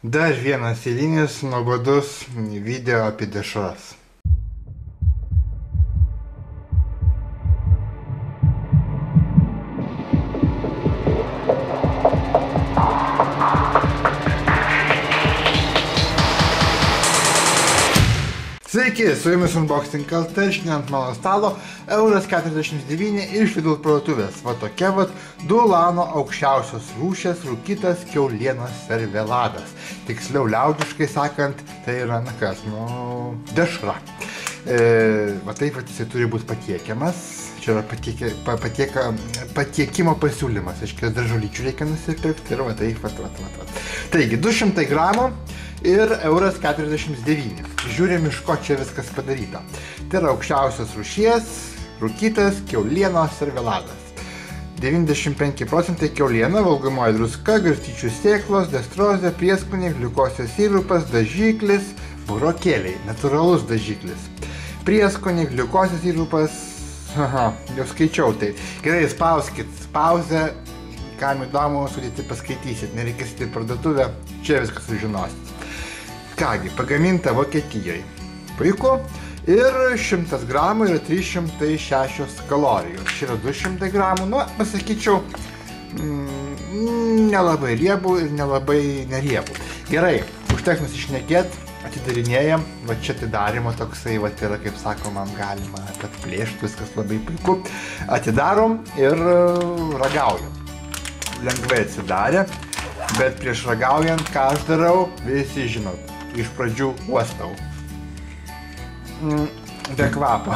Dar vienas eilinis nuobodus video apie dešras. Sveiki, su jumis Unboxing LT, šiandien ant mano stalo €49 iš Lidl parduotuvės. Va tokia vat Dulano aukščiausios rūšies rūkytas kiaulienos serveladas. Tiksliau liaudiškai sakant, tai yra dešra. Va taip vat jisai turi būti patiekiamas. Čia yra patiekimo pasiūlymas. Aiškiai, daržolyčių reikia nusipirkti ir va taip vat. Taigi, 200 gramų. Ir €49. Žiūrim, iš ko čia viskas padaryta. Tai yra aukščiausios rūšies, rūkytas kiaulienos serveladas. 95% kiauliena, valgomoji druska, garstyčių sėklos, destrozė, prieskoniai, gliukozės sirupas, dažiklis, burokėliai, natūralus dažiklis. Prieskoniai, gliukozės sirupas, jau skaičiau tai. Gerai, spauskit pauzę, kam įdomu, sudėti paskaitysit, nereikės į parduotuvę, čia viskas sužinosit. Kągi, pagaminta Vokietijoje. Puiku. Ir 100 gramų yra 306 kalorijos. Čia yra 200 gramų, nu, pasakyčiau, nelabai riebų ir nelabai neriebų. Gerai, užteks nusišnekėt, atidarinėjam, va čia atidarimo toksai, va yra, kaip sakoma, galima atplėšti, viskas labai puiku. Atidarom ir ragaujam. Lengvai atsidarė, bet prieš ragaujant, ką aš darau, visi žinot. Iš pradžių uostau. Be kvapo.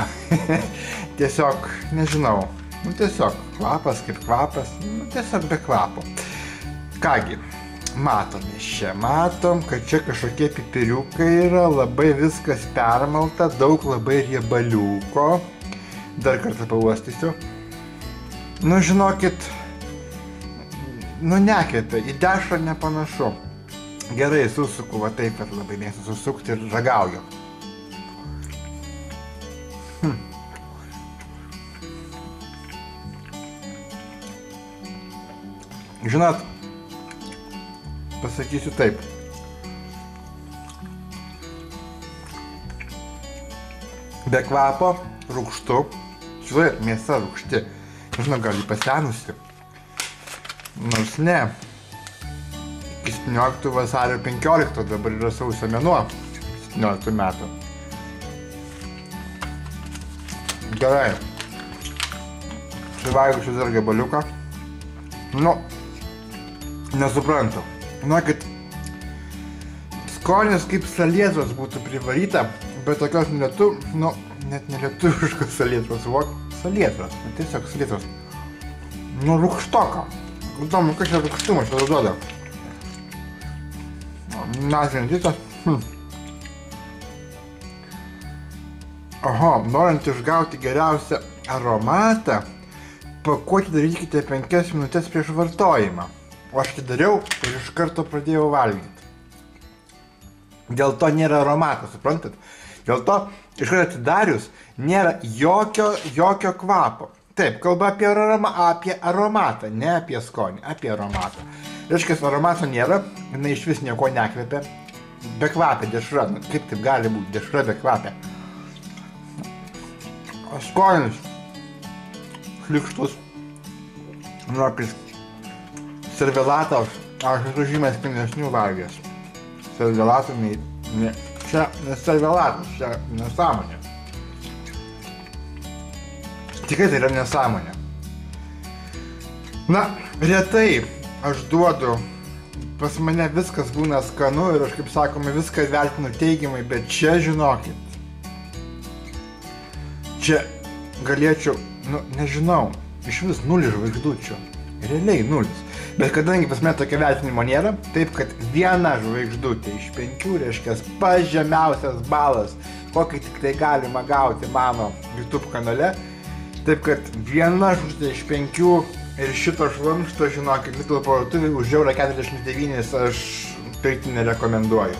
Tiesiog, nežinau, tiesiog kvapas kaip kvapas, tiesiog be kvapo. Kągi, matom iš čia, matom, kad čia kažkokie pipiriukai yra, labai viskas permalta, daug labai riebaliuko. Dar kartą pauostysiu. Nu, žinokit, nekvepia, į dešrą nepanašu. Gerai, susuku, va taip, kad labai mėgstu susukti ir ragauju. Žinot, pasakysiu taip. Be kvapo, rūgštu. Žiūrėk, mėsa rūgšti. Žinau, gal jį pasenusi. Nors ne. 17 vasario 15, dabar yra sausio mėnuo, 17 metų. Gerai. Suvalgysiu dar gabaliuką. Nu, nesuprantu. Žinokit, skonis kaip salietros būtų privaryta, bet tokios net nelietuviškos salietros, salietros, tiesiog salietros. Nu, rūgštoka. Įdomu, kas čia rūgštumas čia duoda. Nazintytas. Oho, norint išgauti geriausią aromatą, pakuotį darykite 5 minutės prieš vartojimą. O aš tai dariau ir iš karto pradėjau valgyti. Dėl to nėra aromato, suprantat? Dėl to iš karto atidarius nėra jokio kvapo. Taip, kalba apie aromatą, ne apie skonį, apie aromatą. Reiškia, aromato nėra, jinai iš vis nieko nekvepia. Be kvapė dešra, kaip taip gali būti, dešra be kvapė. O skonis šlikštus. Žinokis, servelatą aš esu žymiai skanesnių valgęs. Servelatų čia neservelatas, čia nesąmonė. Tikrai tai yra nesąmonė. Na, retai aš duodu, pas mane viskas būna skanu ir aš, kaip sakome, viską vertinu teigiamai, bet čia, žinokit, čia galėčiau, nežinau, iš vis 0 žvaigždučių, realiai 0. Bet kadangi pas mane tokio vertinimo nėra, taip kad 1 žvaigždutė iš 5, reiškia, pats žemiausias balas, kokį tik tai galima gauti mano YouTube kanale, taip kad 1 žvaigždutė iš 5 ir šito šlamšto, žinokit, Lidl parduotuvėje už €49 aš pirkti nerekomenduoju.